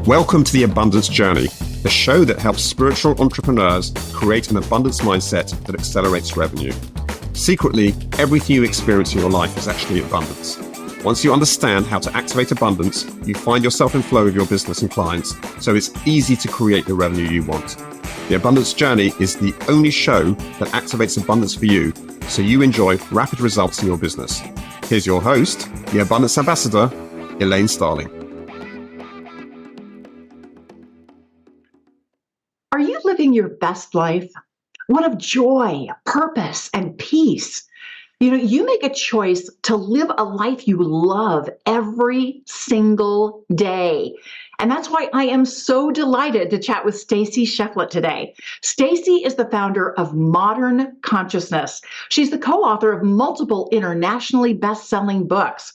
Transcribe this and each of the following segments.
Welcome to the Abundance Journey, the show that helps spiritual entrepreneurs create an abundance mindset that accelerates revenue. Secretly, everything you experience in your life is actually abundance. Once you understand how to activate abundance, you find yourself in flow with your business and clients, so it's easy to create the revenue you want. The Abundance Journey is the only show that activates abundance for you, so you enjoy rapid results in your business. Here's your host, the Abundance Ambassador, Elaine Starling. Are you living your best life? One of joy, purpose, and peace. You make a choice to live a life you love every single day. And that's why I am so delighted to chat with Stacie Shifflett today. Stacie is the founder of Modern Consciousness. She's the co-author of multiple internationally best-selling books.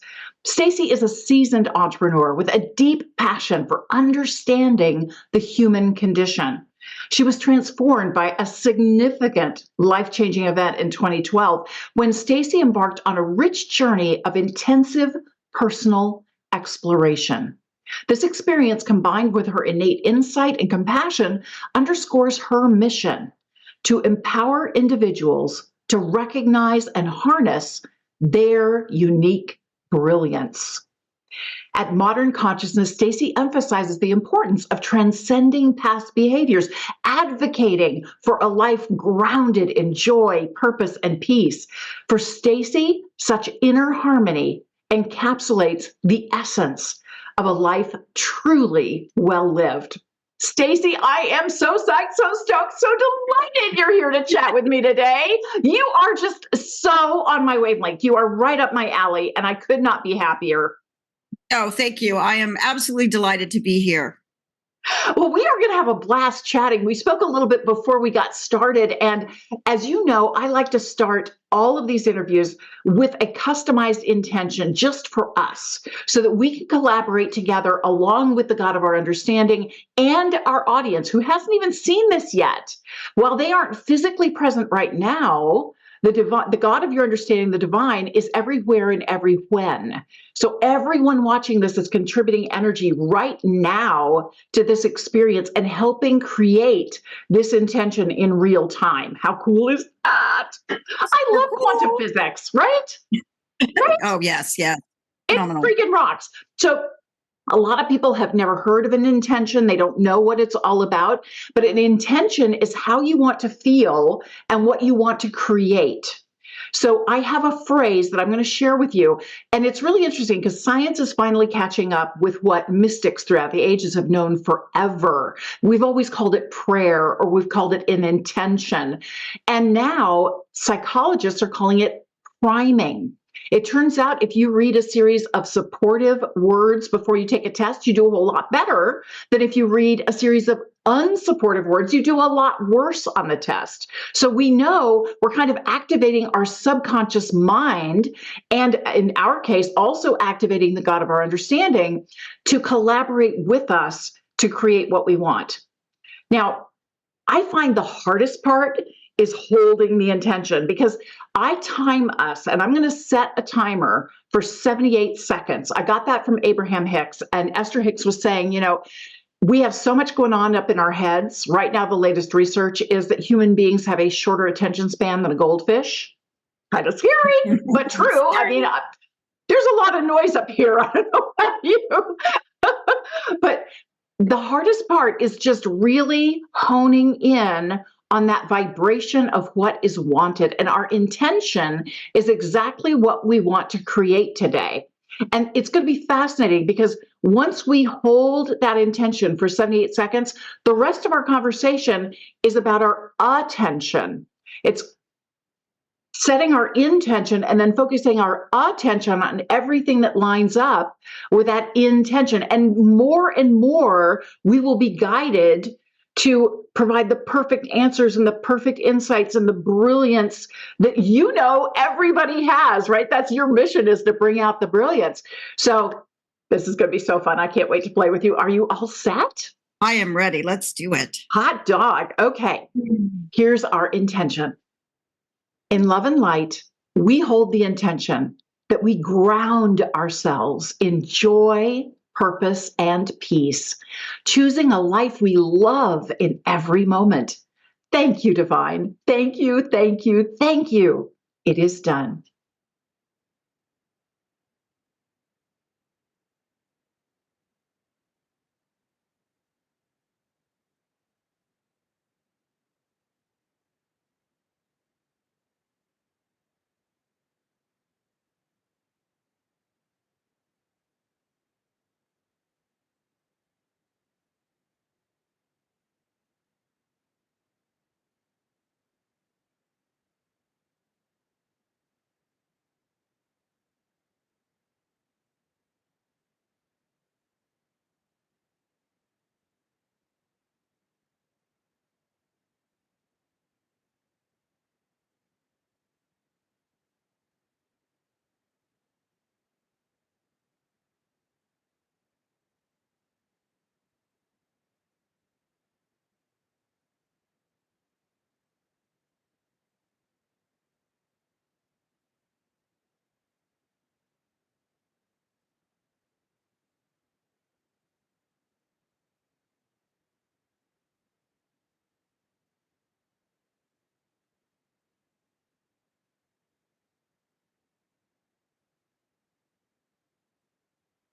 Stacie is a seasoned entrepreneur with a deep passion for understanding the human condition. She was transformed by a significant life-changing event in 2012 when Stacie embarked on a rich journey of intensive personal exploration. This experience, combined with her innate insight and compassion, underscores her mission to empower individuals to recognize and harness their unique brilliance. At Modern Consciousness, Stacie emphasizes the importance of transcending past behaviors, advocating for a life grounded in joy, purpose, and peace. For Stacie, such inner harmony encapsulates the essence of a life truly well lived. Stacie, I am so psyched, so stoked, so delighted you're here to chat with me today. You are just so on my wavelength. You are right up my alley, and I could not be happier. Oh, thank you. I am absolutely delighted to be here. Well, we are going to have a blast chatting. We spoke a little bit before we got started. And as you know, I like to start all of these interviews with a customized intention just for us so that we can collaborate together along with the God of our understanding and our audience who hasn't even seen this yet. While they aren't physically present right now, the God of your understanding, the divine, is everywhere and every when. So everyone watching this is contributing energy right now to this experience and helping create this intention in real time. How cool is that? I love quantum physics, right? Right? Oh, yes, yeah. It freaking rocks. So a lot of people have never heard of an intention. They don't know what it's all about. But an intention is how you want to feel and what you want to create. So I have a phrase that I'm going to share with you. And it's really interesting because science is finally catching up with what mystics throughout the ages have known forever. We've always called it prayer, or we've called it an intention. And now psychologists are calling it priming. It turns out if you read a series of supportive words before you take a test, you do a whole lot better than if you read a series of unsupportive words, you do a lot worse on the test. So we know we're kind of activating our subconscious mind, and in our case, also activating the God of our understanding to collaborate with us to create what we want. Now, I find the hardest part is holding the intention, because I time us, and I'm going to set a timer for 78 seconds. I got that from Abraham Hicks, and Esther Hicks was saying, we have so much going on up in our heads. Right now, the latest research is that human beings have a shorter attention span than a goldfish. Kind of scary, but true. I mean, there's a lot of noise up here. I don't know about you. But the hardest part is just really honing in on that vibration of what is wanted. And our intention is exactly what we want to create today. And it's going to be fascinating because once we hold that intention for 78 seconds, the rest of our conversation is about our attention. It's setting our intention and then focusing our attention on everything that lines up with that intention. And more, we will be guided to provide the perfect answers and the perfect insights and the brilliance that everybody has, right? That's your mission, is to bring out the brilliance. So this is going to be so fun. I can't wait to play with you. Are you all set? I am ready. Let's do it. Hot dog. Okay. Here's our intention. In love and light, we hold the intention that we ground ourselves in joy, purpose, and peace, choosing a life we love in every moment. Thank you, Divine. Thank you, thank you, thank you. It is done.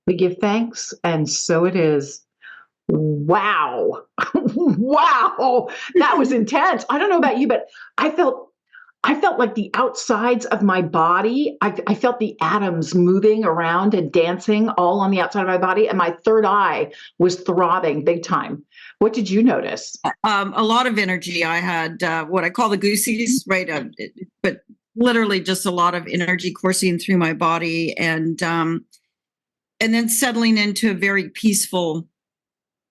We give thanks, and so it is. Wow. Wow. That was intense. I don't know about you, but I felt like the outsides of my body, I felt the atoms moving around and dancing all on the outside of my body, and my third eye was throbbing big time. What did you notice? A lot of energy. I had what I call the goosies, right? But literally just a lot of energy coursing through my body, and then settling into a very peaceful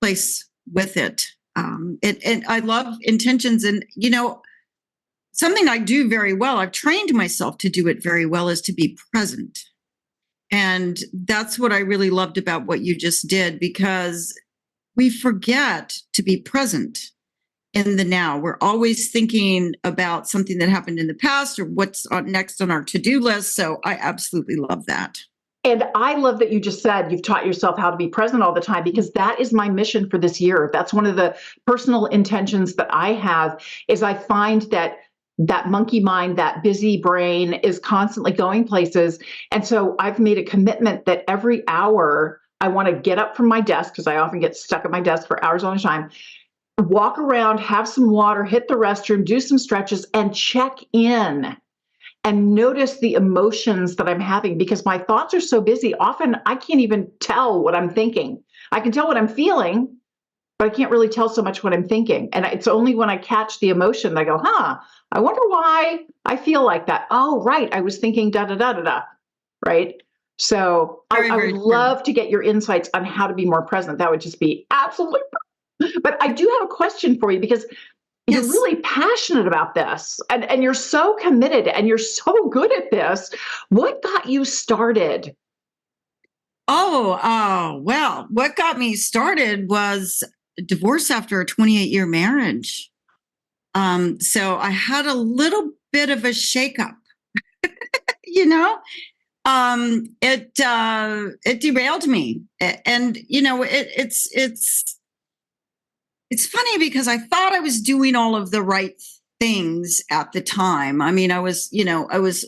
place with it. And I love intentions, and something I do very well. I've trained myself to do it very well, is to be present. And that's what I really loved about what you just did, because we forget to be present in the now. We're always thinking about something that happened in the past or what's next on our to-do list. So I absolutely love that. And I love that you just said you've taught yourself how to be present all the time, because that is my mission for this year. That's one of the personal intentions that I have, is I find that monkey mind, that busy brain is constantly going places. And so I've made a commitment that every hour I want to get up from my desk, because I often get stuck at my desk for hours on a time, walk around, have some water, hit the restroom, do some stretches, and check in and notice the emotions that I'm having, because my thoughts are so busy. Often I can't even tell what I'm thinking. I can tell what I'm feeling, but I can't really tell so much what I'm thinking. And it's only when I catch the emotion that I go, I wonder why I feel like that. Oh, right. I was thinking da da da da da. Right. So I would love to get your insights on how to be more present. That would just be absolutely. But I do have a question for you, because you're really passionate about this, and you're so committed, and you're so good at this. What got you started? Well, what got me started was divorce after a 28-year marriage. So I had a little bit of a shakeup, it derailed me. And, it's funny, because I thought I was doing all of the right things at the time. I mean, I was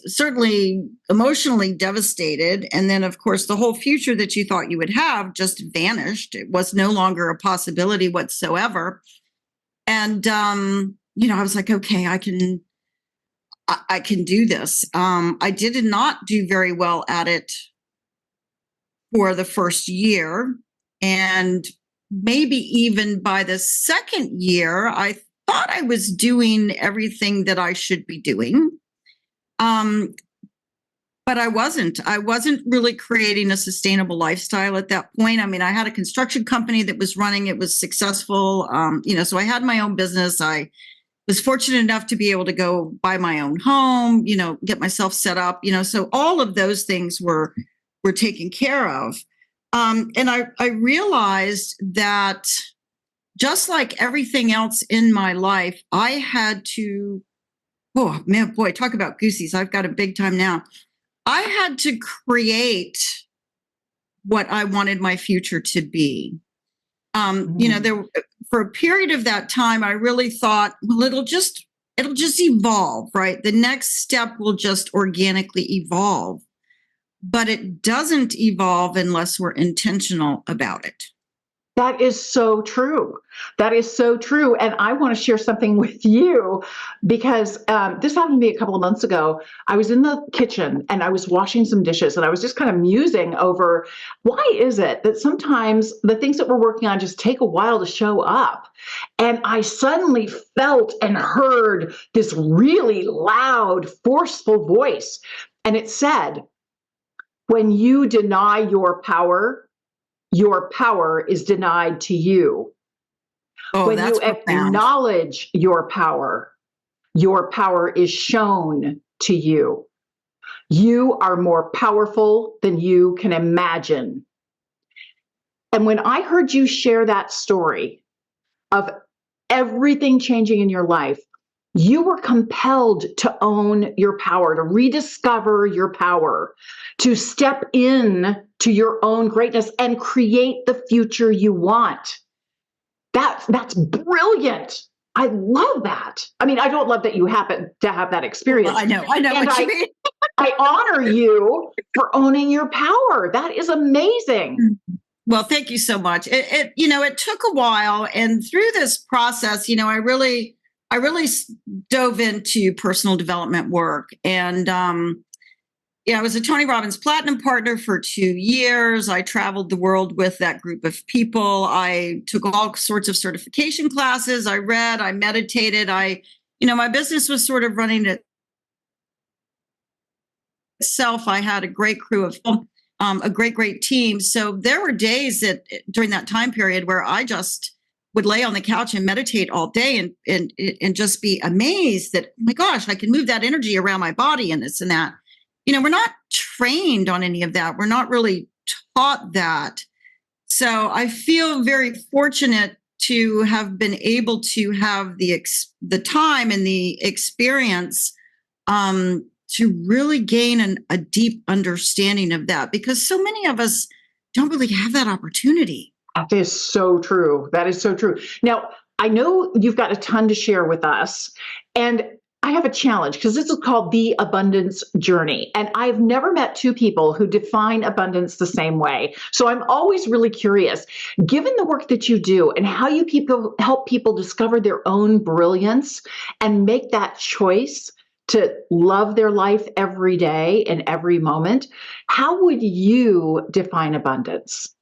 certainly emotionally devastated. And then, of course, the whole future that you thought you would have just vanished. It was no longer a possibility whatsoever. And, I was like, okay, I can do this. I did not do very well at it for the first year. And maybe even by the second year, I thought I was doing everything that I should be doing. But I wasn't. I wasn't really creating a sustainable lifestyle at that point. I mean, I had a construction company that was running. It was successful. So I had my own business. I was fortunate enough to be able to go buy my own home, get myself set up, so all of those things were taken care of. And I realized that, just like everything else in my life, I had to, oh man, boy, talk about goosies. I've got a big time now. I had to create what I wanted my future to be. For a period of that time, I really thought, well, it'll just evolve, right? The next step will just organically evolve, but it doesn't evolve unless we're intentional about it. That is so true. That is so true. And I want to share something with you because this happened to me a couple of months ago. I was in the kitchen and I was washing some dishes and I was just kind of musing over why is it that sometimes the things that we're working on just take a while to show up. And I suddenly felt and heard this really loud, forceful voice. And it said, when you deny your power is denied to you. Oh, when that's you profound. Acknowledge your power is shown to you. You are more powerful than you can imagine. And when I heard you share that story of everything changing in your life, you were compelled to own your power, to rediscover your power, to step in to your own greatness and create the future you want. That's brilliant. I love that. I mean, I don't love that you happen to have that experience. Well, I know what you mean. I honor you for owning your power. That is amazing. Well, thank you so much. It took a while, and through this process, I really dove into personal development work, and I was a Tony Robbins Platinum partner for 2 years. I traveled the world with that group of people. I took all sorts of certification classes. I read, I meditated. My business was sort of running itself. I had a great crew of a great team. So there were days during that time period where I just would lay on the couch and meditate all day and just be amazed that, oh my gosh, I can move that energy around my body and this and that. We're not trained on any of that. We're not really taught that. So I feel very fortunate to have been able to have the time and the experience to really gain a deep understanding of that, because so many of us don't really have that opportunity. That is so true. That is so true. Now, I know you've got a ton to share with us, and I have a challenge because this is called the abundance journey. And I've never met two people who define abundance the same way. So I'm always really curious, given the work that you do and how you help people discover their own brilliance and make that choice to love their life every day and every moment, how would you define abundance?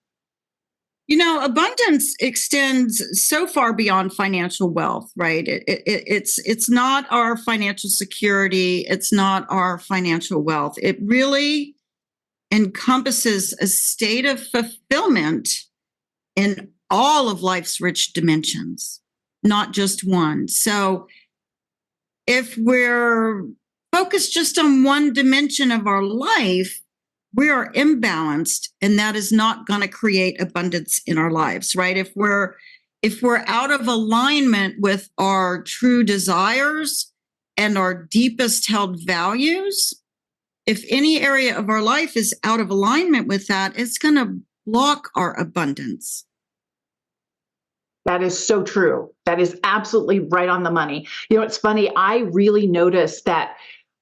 Abundance extends so far beyond financial wealth, right? It's not our financial security. It's not our financial wealth. It really encompasses a state of fulfillment in all of life's rich dimensions, not just one. So if we're focused just on one dimension of our life, we are imbalanced, and that is not going to create abundance in our lives, right? If we're out of alignment with our true desires and our deepest held values, if any area of our life is out of alignment with that, it's going to block our abundance. That is so true. That is absolutely right on the money. It's funny. I really noticed that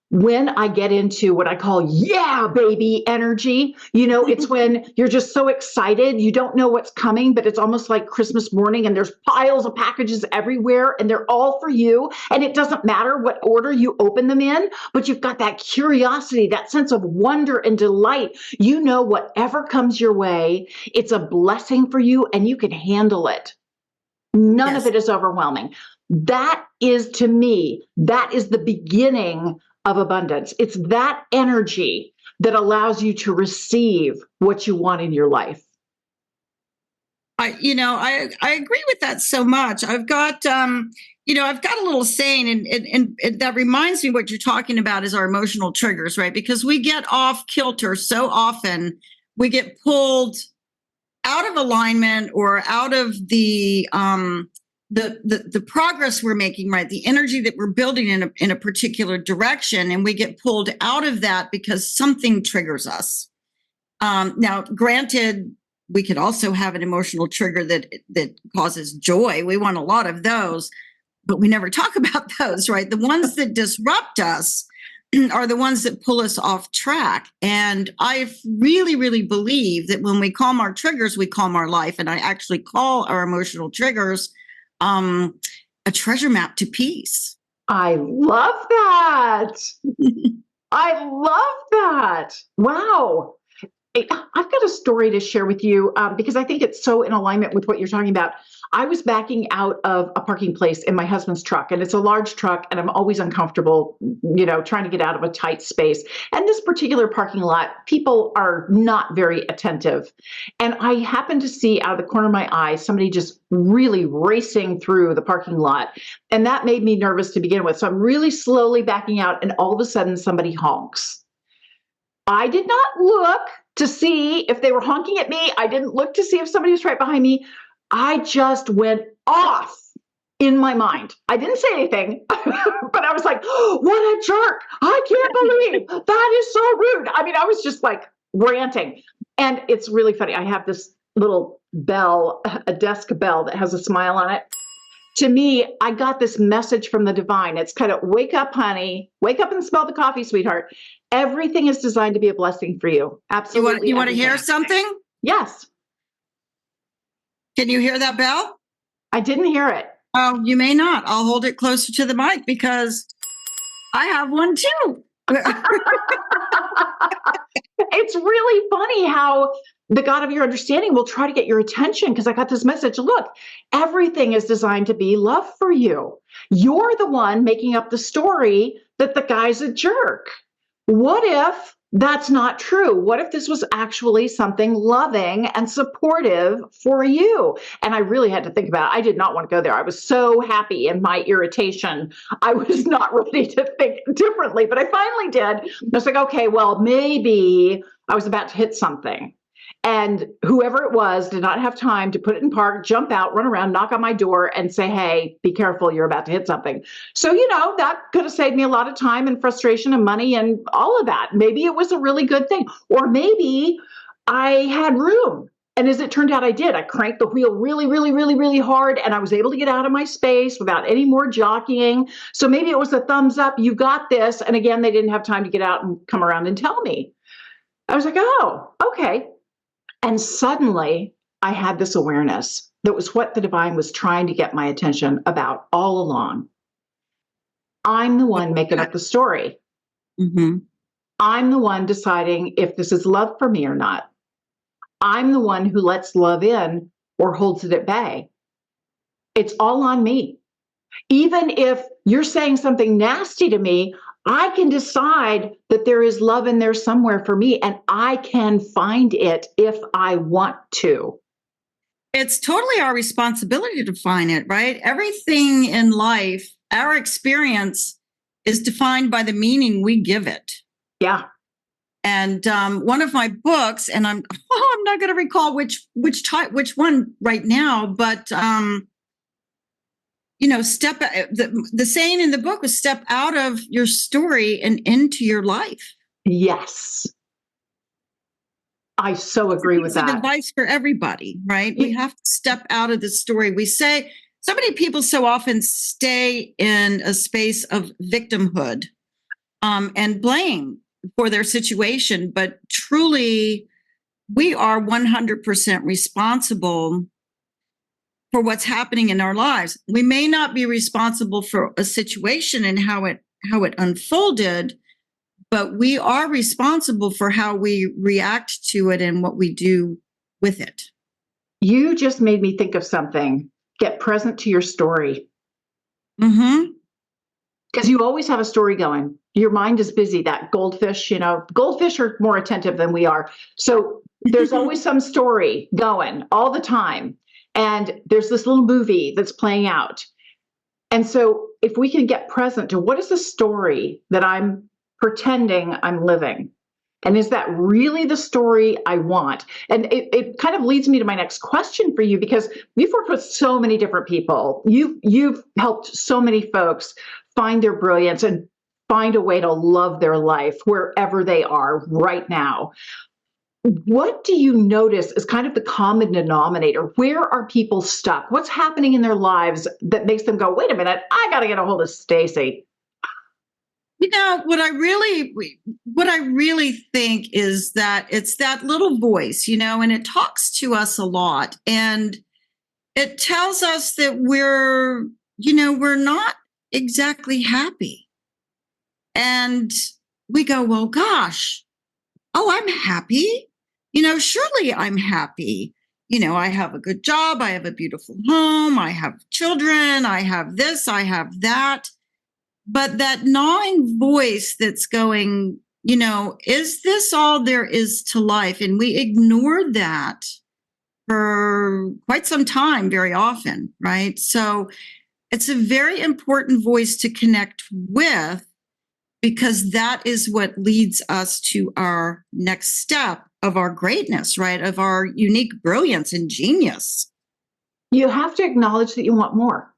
when I get into what I call, yeah, baby energy, it's when you're just so excited. You don't know what's coming, but it's almost like Christmas morning and there's piles of packages everywhere and they're all for you. And it doesn't matter what order you open them in, but you've got that curiosity, that sense of wonder and delight. Whatever comes your way, it's a blessing for you and you can handle it. None of it is overwhelming. That is, to me, that is the beginning of abundance. It's that energy that allows you to receive what you want in your life. I agree with that so much. I've got a little saying, and that reminds me what you're talking about is our emotional triggers, right? Because we get off kilter so often, we get pulled out of alignment or out of the progress we're making, right? The energy that we're building in a particular direction, and we get pulled out of that because something triggers us. Now, granted, we could also have an emotional trigger that causes joy. We want a lot of those, but we never talk about those, right? The ones that disrupt us are the ones that pull us off track. And I really, really believe that when we calm our triggers, we calm our life. And I actually call our emotional triggers a treasure map to peace. I love that. I love that. Wow. I've got a story to share with you because I think it's so in alignment with what you're talking about. I was backing out of a parking place in my husband's truck, and it's a large truck, and I'm always uncomfortable, trying to get out of a tight space. And this particular parking lot, people are not very attentive. And I happened to see out of the corner of my eye somebody just really racing through the parking lot. And that made me nervous to begin with. So I'm really slowly backing out, and all of a sudden somebody honks. I did not look to see if they were honking at me. I didn't look to see if somebody was right behind me. I just went off in my mind. I didn't say anything, but I was like, oh, what a jerk. I can't believe that is so rude. I mean, I was just like ranting. And it's really funny. I have this little bell, a desk bell that has a smile on it. To me, I got this message from the divine. It's kind of, wake up, honey. Wake up and smell the coffee, sweetheart. Everything is designed to be a blessing for you. Absolutely. You want to hear something? Yes. Can you hear that bell? I didn't hear it. Oh, you may not. I'll hold it closer to the mic because I have one too. It's really funny how the God of your understanding will try to get your attention, because I got this message. Look, everything is designed to be love for you. You're the one making up the story that the guy's a jerk. What if that's not true? What if this was actually something loving and supportive for you? And I really had to think about it. I did not want to go there. I was so happy in my irritation. I was not ready to think differently, but I finally did. I was like, okay, well, maybe I was about to hit something. And whoever it was did not have time to put it in park, jump out, run around, knock on my door and say, hey, be careful, you're about to hit something. So, that could have saved me a lot of time and frustration and money and all of that. Maybe it was a really good thing. Or maybe I had room. And as it turned out, I did. I cranked the wheel really, really, really, really hard, and I was able to get out of my space without any more jockeying. So maybe it was a thumbs up, you got this. And again, they didn't have time to get out and come around and tell me. I was like, oh, okay. And suddenly I had this awareness that was what the divine was trying to get my attention about all along. I'm the one making up the story. Mm-hmm. I'm the one deciding if this is love for me or not. I'm the one who lets love in or holds it at bay. It's all on me. Even if you're saying something nasty to me, I can decide that there is love in there somewhere for me, and I can find it if I want to. It's totally our responsibility to find it, right? Everything in life, our experience is defined by the meaning we give it. Yeah. And one of my books, and I'm not going to recall which one right now, but the saying in the book was step out of your story and into your life. Yes. I so agree with that. Advice for everybody, right? We have to step out of the story. We say, so many people so often stay in a space of victimhood and blame for their situation, but truly we are 100% responsible for what's happening in our lives. We may not be responsible for a situation and how it unfolded, but we are responsible for how we react to it and what we do with it. You just made me think of something. Get present to your story. Mm-hmm. Because you always have a story going. Your mind is busy. That goldfish, goldfish are more attentive than we are. So there's always some story going all the time. And there's this little movie that's playing out. And so if we can get present to what is the story that I'm pretending I'm living? And is that really the story I want? And it kind of leads me to my next question for you, because you've worked with so many different people. You've helped so many folks find their brilliance and find a way to love their life wherever they are right now. what do you notice is kind of the common denominator? Where are people stuck? What's happening in their lives that makes them go, wait a minute, I got to get a hold of Stacie? What I really think is that it's that little voice, and it talks to us a lot, and it tells us that we're not exactly happy. And we go, well, gosh, I'm happy. Surely I'm happy. I have a good job. I have a beautiful home. I have children. I have this. I have that. But that gnawing voice that's going, is this all there is to life? And we ignore that for quite some time, very often, right? So it's a very important voice to connect with, because that is what leads us to our next step of our greatness, right? Of our unique brilliance and genius. You have to acknowledge that you want more.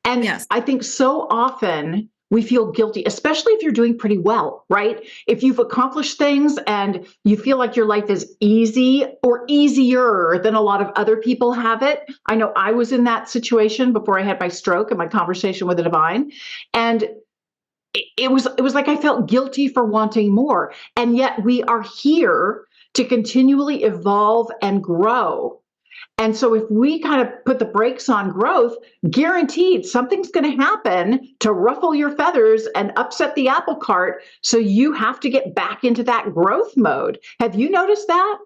And Yes. I think so often we feel guilty, especially if you're doing pretty well, right? If you've accomplished things and you feel like your life is easy or easier than a lot of other people have it. I know I was in that situation before I had my stroke and my conversation with the divine. And it was like I felt guilty for wanting more. And yet we are here to continually evolve and grow. And so if we kind of put the brakes on growth, guaranteed something's going to happen to ruffle your feathers and upset the apple cart. So you have to get back into that growth mode. Have you noticed that?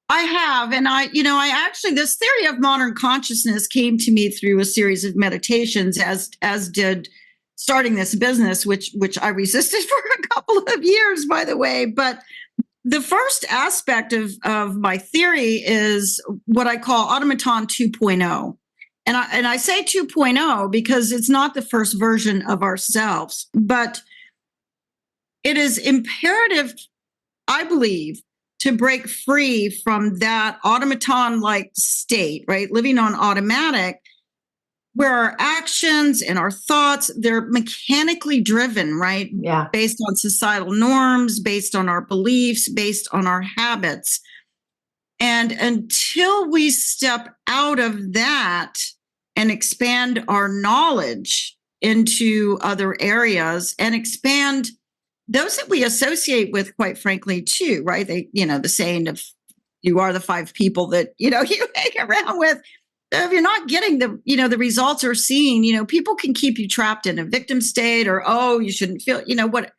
I have. And I actually, this theory of modern consciousness came to me through a series of meditations, as did starting this business, which I resisted for a couple of years, by the way. But the first aspect of my theory is what I call automaton 2.0. And I say 2.0 because it's not the first version of ourselves, but it is imperative, I believe, to break free from that automaton-like state, right? Living on automatic, where our actions and our thoughts, they're mechanically driven, right? Yeah. Based on societal norms, based on our beliefs, based on our habits. And until we step out of that and expand our knowledge into other areas and expand those that we associate with, quite frankly, too, right? They, the saying of you are the 5 people that, you hang around with. If you're not getting the results or seeing, people can keep you trapped in a victim state, or, oh, you shouldn't feel, what,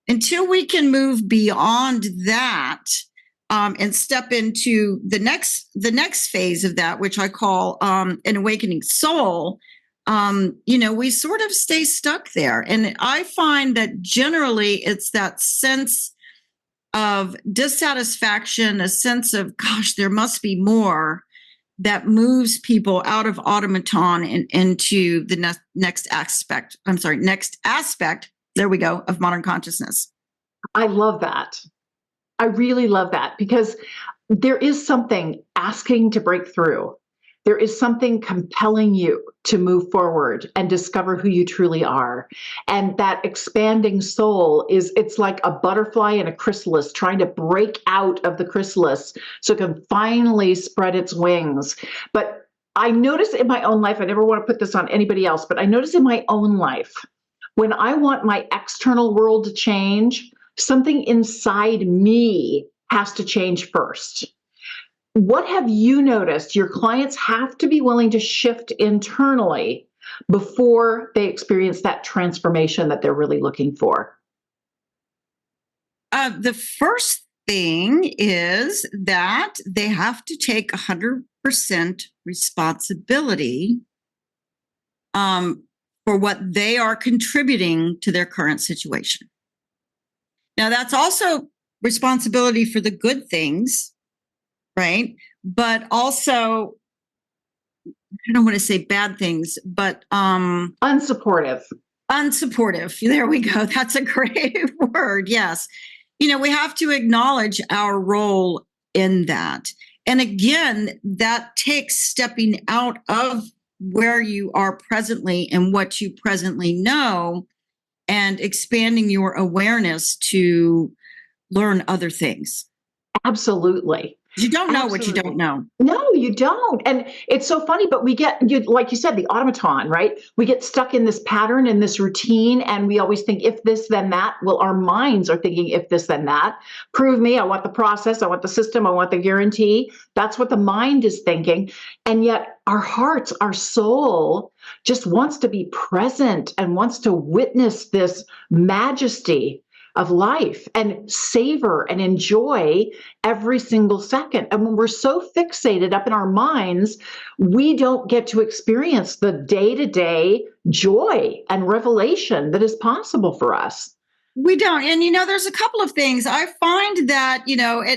until we can move beyond that and step into the next phase of that, which I call an awakening soul, we sort of stay stuck there. And I find that generally it's that sense of dissatisfaction, a sense of, gosh, there must be more, that moves people out of automaton and into the next aspect. There we go, of modern consciousness. I love that. I really love that, because there is something asking to break through. There is something compelling you to move forward and discover who you truly are. And that expanding soul it's like a butterfly in a chrysalis trying to break out of the chrysalis so it can finally spread its wings. But I notice in my own life, I never want to put this on anybody else, but I notice in my own life, when I want my external world to change, something inside me has to change first. What have you noticed? Your clients have to be willing to shift internally before they experience that transformation that they're really looking for. The first thing is that they have to take 100% responsibility for what they are contributing to their current situation. Now, that's also responsibility for the good things, right? But also, I don't want to say bad things, but unsupportive. There we go. That's a great word. Yes. We have to acknowledge our role in that. And again, that takes stepping out of where you are presently and what you presently know and expanding your awareness to learn other things. Absolutely. You don't know what you don't know. No, you don't. And it's so funny, but we get, like you said, the automaton, right? We get stuck in this pattern and this routine, and we always think if this, then that. Well, our minds are thinking if this, then that. Prove me. I want the process. I want the system. I want the guarantee. That's what the mind is thinking. And yet our hearts, our soul just wants to be present and wants to witness this majesty of life and savor and enjoy every single second. And when we're so fixated up in our minds, we don't get to experience the day-to-day joy and revelation that is possible for us. We don't. And, there's a couple of things. I find that,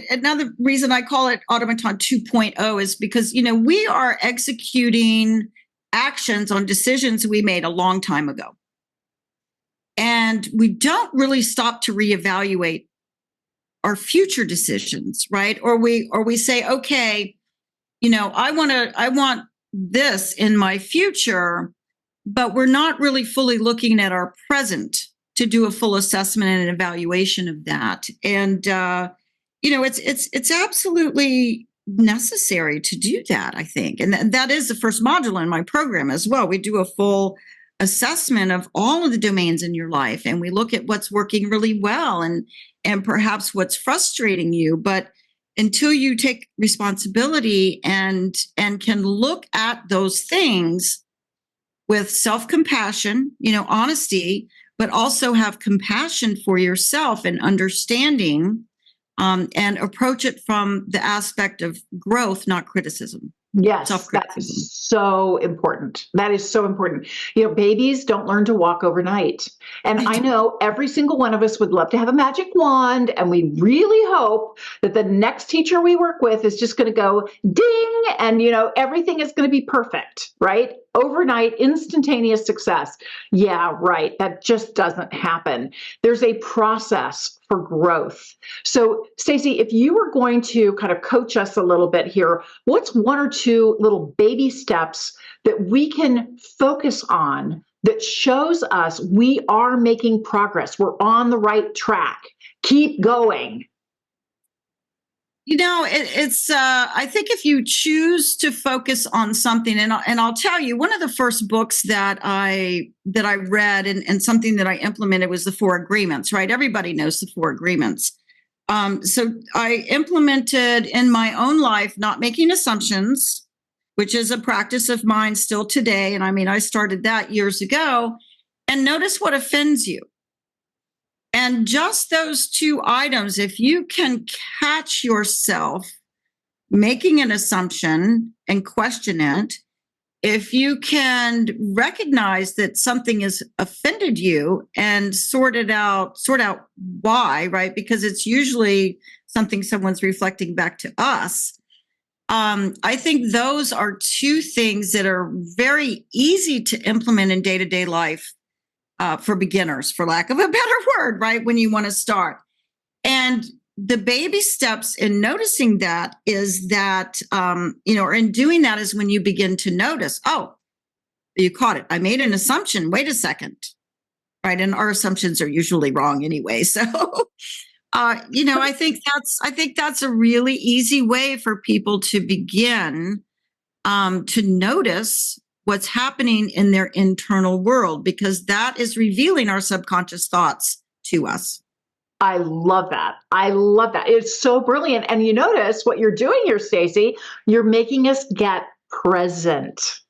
another reason I call it Automaton 2.0 is because, we are executing actions on decisions we made a long time ago. And we don't really stop to reevaluate our future decisions, right? Or we say, okay, I want this in my future, but we're not really fully looking at our present to do a full assessment and an evaluation of that. And it's absolutely necessary to do that, I think. And that is the first module in my program as well. We do a full assessment of all of the domains in your life, and we look at what's working really well and perhaps what's frustrating you. But until you take responsibility and can look at those things with self-compassion, honesty, but also have compassion for yourself and understanding, and approach it from the aspect of growth, not criticism. Yes, that's so important. That is so important. Babies don't learn to walk overnight. And I know every single one of us would love to have a magic wand, and we really hope that the next teacher we work with is just going to go ding, and everything is going to be perfect, right? Overnight, instantaneous success. Yeah, right. That just doesn't happen. There's a process for growth. So, Stacie, if you were going to kind of coach us a little bit here, what's one or two little baby steps that we can focus on that shows us we are making progress? We're on the right track. Keep going. It's I think if you choose to focus on something, and I'll tell you, one of the first books that I read and something that I implemented was the 4 Agreements, right? Everybody knows the 4 Agreements. So I implemented in my own life, not making assumptions, which is a practice of mine still today. And I started that years ago. And notice what offends you. And just those 2 items, if you can catch yourself making an assumption and question it, if you can recognize that something has offended you and sort out why, right? Because it's usually something someone's reflecting back to us. I think those are 2 things that are very easy to implement in day-to-day life. For beginners, for lack of a better word, right? When you want to start. And the baby steps in noticing that is that, or in doing that is when you begin to notice, oh, you caught it. I made an assumption. Wait a second. Right. And our assumptions are usually wrong anyway. So, I think that's a really easy way for people to begin to notice what's happening in their internal world, because that is revealing our subconscious thoughts to us. I love that. It's so brilliant. And you notice what you're doing here, Stacie, you're making us get present.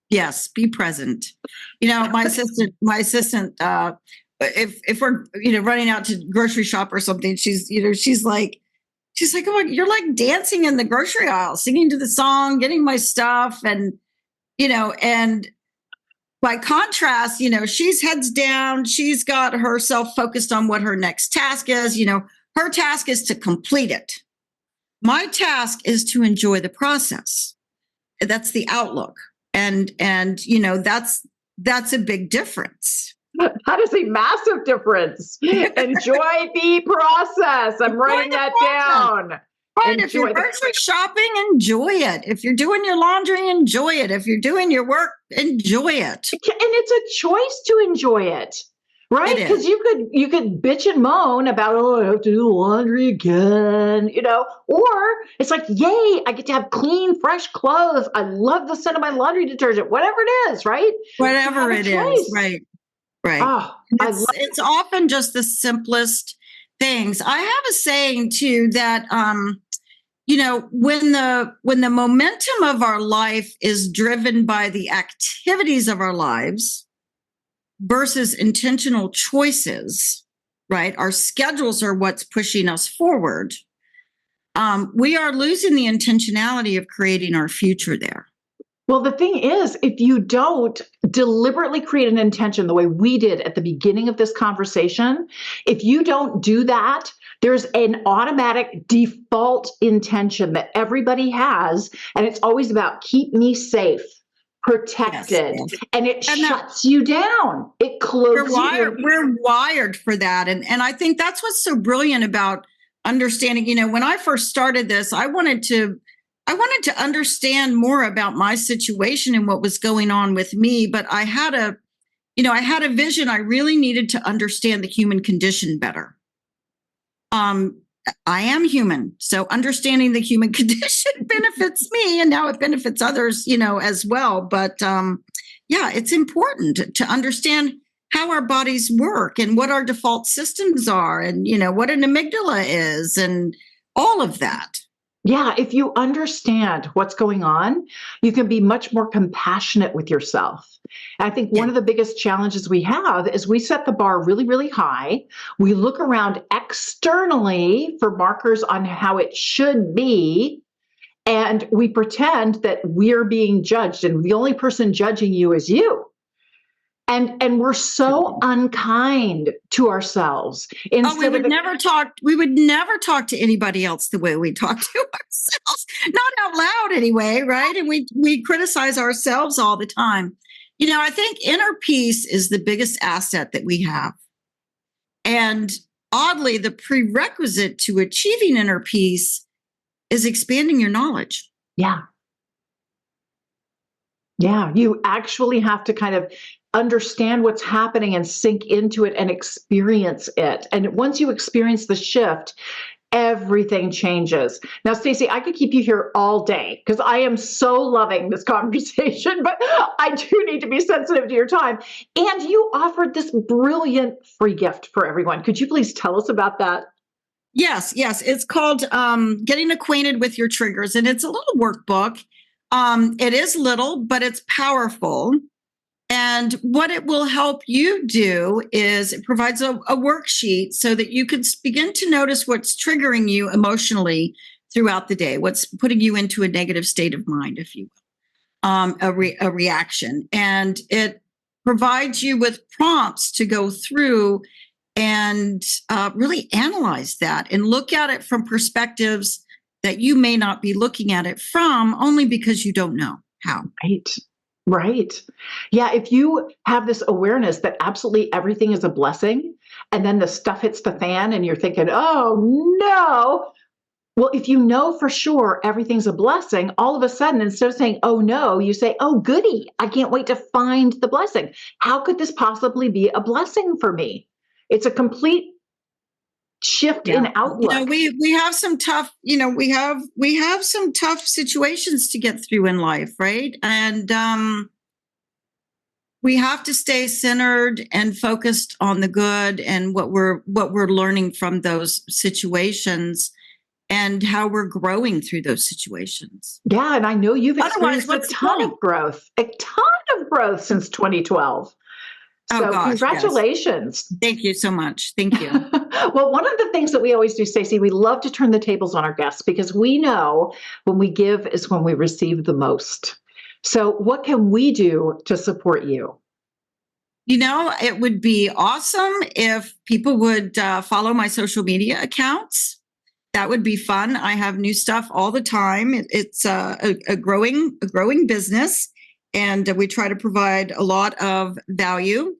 Yes, be present. My assistant, if we're, running out to grocery shop or something, she's like, oh, you're like dancing in the grocery aisle, singing to the song, getting my stuff. And by contrast, she's heads down. She's got herself focused on what her next task is. Her task is to complete it. My task is to enjoy the process. That's the outlook. And that's a big difference. That is a massive difference. Enjoy the process. I'm writing that down. Right. If you're grocery shopping, enjoy it. If you're doing your laundry, enjoy it. If you're doing your work, enjoy it. And it's a choice to enjoy it, Right? It Because is. you could bitch and moan about, oh, I have to do laundry again, or it's like, yay, I get to have clean, fresh clothes. I love the scent of my laundry detergent, whatever it is, right? You have Whatever a it is. choice. Right. Right. Oh, I love It's often just the simplest things. I have a saying too that when the momentum of our life is driven by the activities of our lives versus intentional choices, right? Our schedules are what's pushing us forward. We are losing the intentionality of creating our future there. Well, the thing is, if you don't deliberately create an intention the way we did at the beginning of this conversation, if you don't do that, there's an automatic default intention that everybody has, and it's always about keep me safe, protected, Yes. and it And shuts you down. It cloaks you. We're wired for that. And I think that's what's so brilliant about understanding, when I first started this, I wanted to understand more about my situation and what was going on with me, but I had a vision. I really needed to understand the human condition better. I am human, so understanding the human condition benefits me, and now it benefits others, as well. But it's important to understand how our bodies work and what our default systems are, and what an amygdala is, and all of that. Yeah, if you understand what's going on, you can be much more compassionate with yourself. And I think one of the biggest challenges we have is we set the bar really, really high. We look around externally for markers on how it should be, and we pretend that we're being judged, and the only person judging you is you. And we're so unkind to ourselves. We would never talk to anybody else the way we talk to ourselves, not out loud anyway, right? And we criticize ourselves all the time. I think inner peace is the biggest asset that we have. And oddly, the prerequisite to achieving inner peace is expanding your knowledge. Yeah. Yeah, you actually have to kind of understand what's happening and sink into it and experience it. And once you experience the shift, everything changes. Now, Stacie, I could keep you here all day because I am so loving this conversation, but I do need to be sensitive to your time. And you offered this brilliant free gift for everyone. Could you please tell us about that? Yes. It's called Getting Acquainted with Your Triggers, and it's a little workbook. It is little, but it's powerful. And what it will help you do is it provides a worksheet so that you can begin to notice what's triggering you emotionally throughout the day, what's putting you into a negative state of mind, if you will, a reaction. And it provides you with prompts to go through and really analyze that and look at it from perspectives that you may not be looking at it from, only because you don't know how. Right. Yeah. If you have this awareness that absolutely everything is a blessing, and then the stuff hits the fan and you're thinking, oh no. Well, if you know for sure everything's a blessing, all of a sudden, instead of saying, oh no, you say, oh goody, I can't wait to find the blessing. How could this possibly be a blessing for me? It's a complete shift in outlook. We have some tough, we have some tough situations to get through in life, right? And we have to stay centered and focused on the good and what we're learning from those situations and how we're growing through those situations. Yeah, and I know you've experienced a ton of growth since 2012. So congratulations. Yes. Thank you so much. Thank you. Well, one of the things that we always do, Stacie, we love to turn the tables on our guests because we know when we give is when we receive the most. So what can we do to support you? It would be awesome if people would follow my social media accounts. That would be fun. I have new stuff all the time. It's a growing business. And we try to provide a lot of value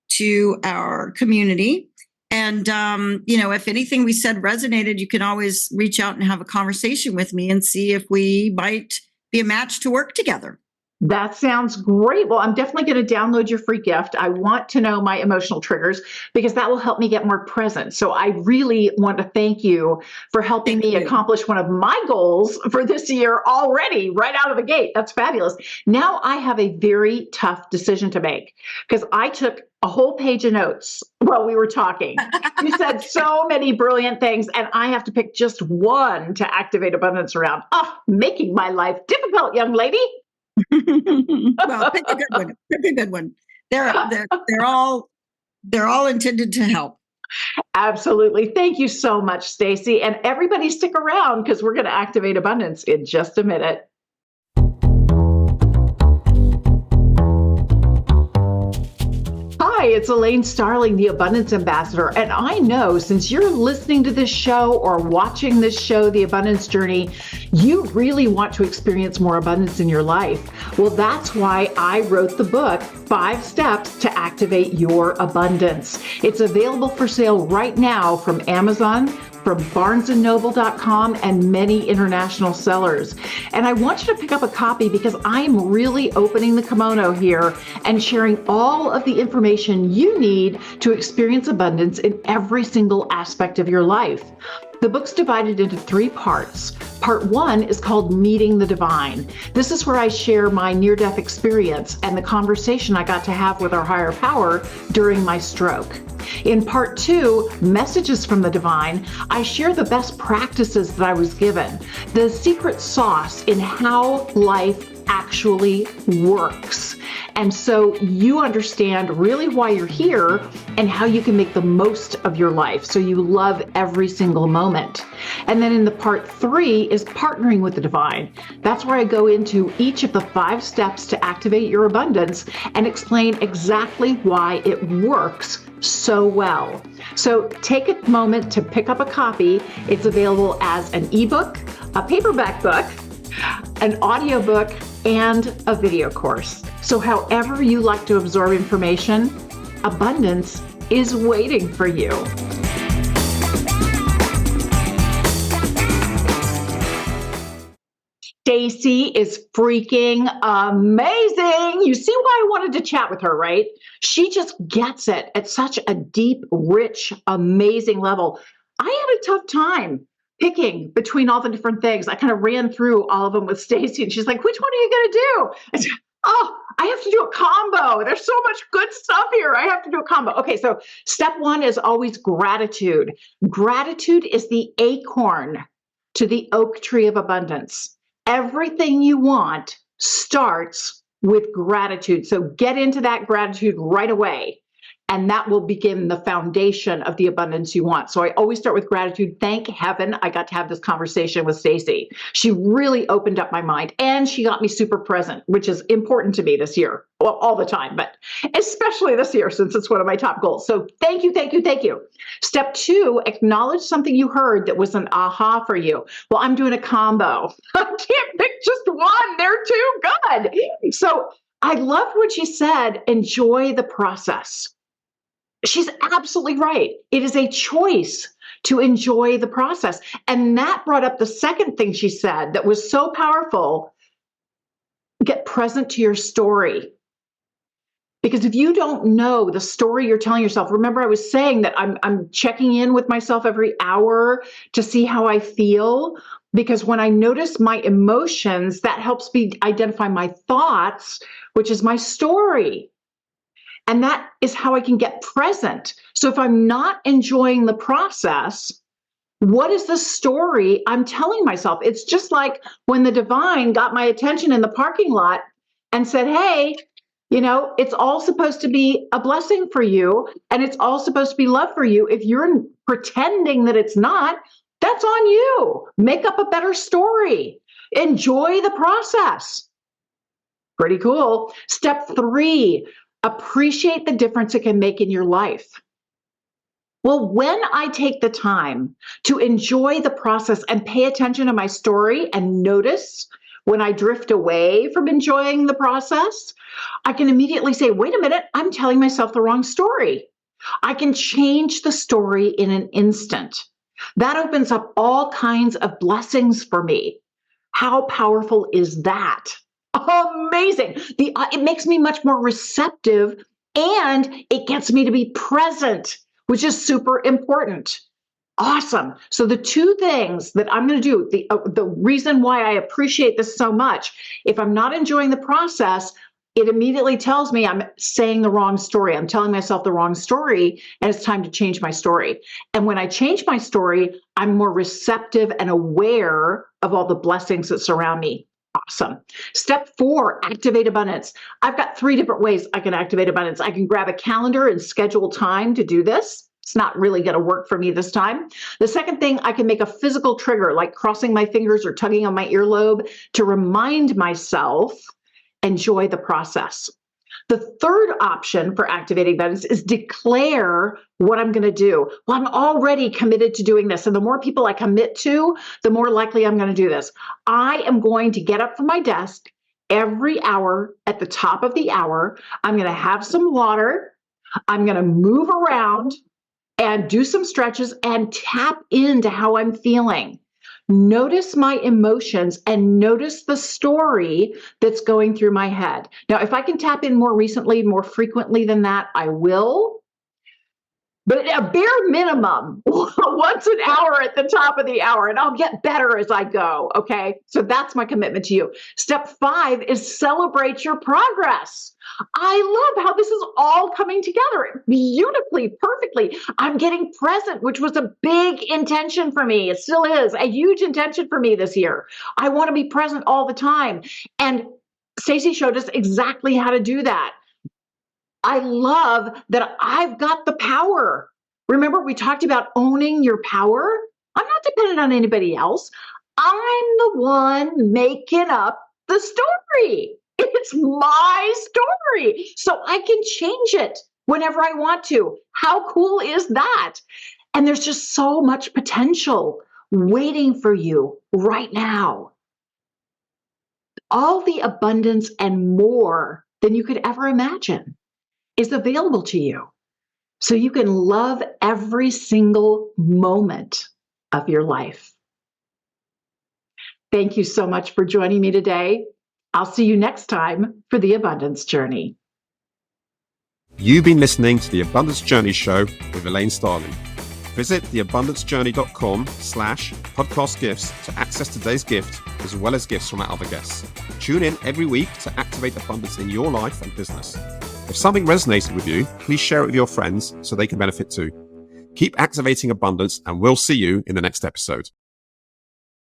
to our community. And, if anything we said resonated, you can always reach out and have a conversation with me and see if we might be a match to work together. That sounds great. Well, I'm definitely going to download your free gift. I want to know my emotional triggers because that will help me get more present. So I really want to thank you for helping Thank me you. accomplish one of my goals for this year already, right out of the gate. That's fabulous. Now I have a very tough decision to make because I took a whole page of notes while we were talking. You said so many brilliant things, and I have to pick just one to activate abundance around. Oh, making my life difficult, young lady. Well, pick a good one. Pick a good one. They're all intended to help. Absolutely. Thank you so much, Stacie. And everybody stick around because we're going to activate abundance in just a minute. Hi, it's Elaine Starling, the Abundance Ambassador. And I know since you're listening to this show or watching this show, The Abundance Journey, you really want to experience more abundance in your life. Well, that's why I wrote the book, 5 Steps to Activate Your Abundance. It's available for sale right now from Amazon, from barnesandnoble.com, and many international sellers. And I want you to pick up a copy because I'm really opening the kimono here and sharing all of the information you need to experience abundance in every single aspect of your life. The book's divided into 3 parts. Part 1 is called Meeting the Divine. This is where I share my near-death experience and the conversation I got to have with our higher power during my stroke. In Part 2, Messages from the Divine, I share the best practices that I was given, the secret sauce in how life actually works. And so you understand really why you're here and how you can make the most of your life so you love every single moment. And then in the Part 3 is Partnering with the Divine. That's where I go into each of the 5 steps to activate your abundance and explain exactly why it works so well. So take a moment to pick up a copy. It's available as an ebook, a paperback book, an audiobook, and a video course. So however you like to absorb information, abundance is waiting for you. Stacie is freaking amazing. You see why I wanted to chat with her, right? She just gets it at such a deep, rich, amazing level. I had a tough time picking between all the different things. I kind of ran through all of them with Stacie, and she's like, which one are you going to do? I said, oh, I have to do a combo. There's so much good stuff here. I have to do a combo. Okay, so step 1 is always gratitude. Gratitude is the acorn to the oak tree of abundance. Everything you want starts with gratitude. So get into that gratitude right away. And that will begin the foundation of the abundance you want. So I always start with gratitude. Thank heaven I got to have this conversation with Stacie. She really opened up my mind and she got me super present, which is important to me this year. Well, all the time, but especially this year since it's one of my top goals. So thank you, thank you, thank you. Step 2, acknowledge something you heard that was an aha for you. Well, I'm doing a combo. I can't pick just one. They're too good. So I loved what she said. Enjoy the process. She's absolutely right. It is a choice to enjoy the process. And that brought up the second thing she said that was so powerful. Get present to your story. Because if you don't know the story you're telling yourself, remember I was saying that I'm checking in with myself every hour to see how I feel. Because when I notice my emotions, that helps me identify my thoughts, which is my story. And that is how I can get present. So if I'm not enjoying the process, what is the story I'm telling myself? It's just like when the divine got my attention in the parking lot and said, hey, you know, it's all supposed to be a blessing for you and it's all supposed to be love for you. If you're pretending that it's not, that's on you. Make up a better story. Enjoy the process. Pretty cool. Step 3. Appreciate the difference it can make in your life. Well, when I take the time to enjoy the process and pay attention to my story and notice when I drift away from enjoying the process, I can immediately say, wait a minute, I'm telling myself the wrong story. I can change the story in an instant. That opens up all kinds of blessings for me. How powerful is that? Amazing. It makes me much more receptive, and it gets me to be present, which is super important. Awesome. So the two things that I'm going to do, the reason why I appreciate this so much, if I'm not enjoying the process, it immediately tells me I'm saying the wrong story. I'm telling myself the wrong story, and it's time to change my story. And when I change my story, I'm more receptive and aware of all the blessings that surround me. Awesome. Step 4, activate abundance. I've got 3 different ways I can activate abundance. I can grab a calendar and schedule time to do this. It's not really going to work for me this time. The second thing, I can make a physical trigger, like crossing my fingers or tugging on my earlobe to remind myself, enjoy the process. The third option for activating abundance is declare what I'm going to do. Well, I'm already committed to doing this. And the more people I commit to, the more likely I'm going to do this. I am going to get up from my desk every hour at the top of the hour. I'm going to have some water. I'm going to move around and do some stretches and tap into how I'm feeling. Notice my emotions and notice the story that's going through my head. Now, if I can tap in more frequently than that, I will. But a bare minimum, once an hour at the top of the hour, and I'll get better as I go, okay? So that's my commitment to you. Step 5 is celebrate your progress. I love how this is all coming together beautifully, perfectly. I'm getting present, which was a big intention for me. It still is a huge intention for me this year. I want to be present all the time. And Stacie showed us exactly how to do that. I love that I've got the power. Remember, we talked about owning your power? I'm not dependent on anybody else. I'm the one making up the story. It's my story. So I can change it whenever I want to. How cool is that? And there's just so much potential waiting for you right now. All the abundance and more than you could ever imagine is available to you. So you can love every single moment of your life. Thank you so much for joining me today. I'll see you next time for the Abundance Journey. You've been listening to the Abundance Journey Show with Elaine Starling. Visit theabundancejourney.com/podcast gifts to access today's gift, as well as gifts from our other guests. Tune in every week to activate abundance in your life and business. If something resonated with you, please share it with your friends so they can benefit too. Keep activating abundance, and we'll see you in the next episode.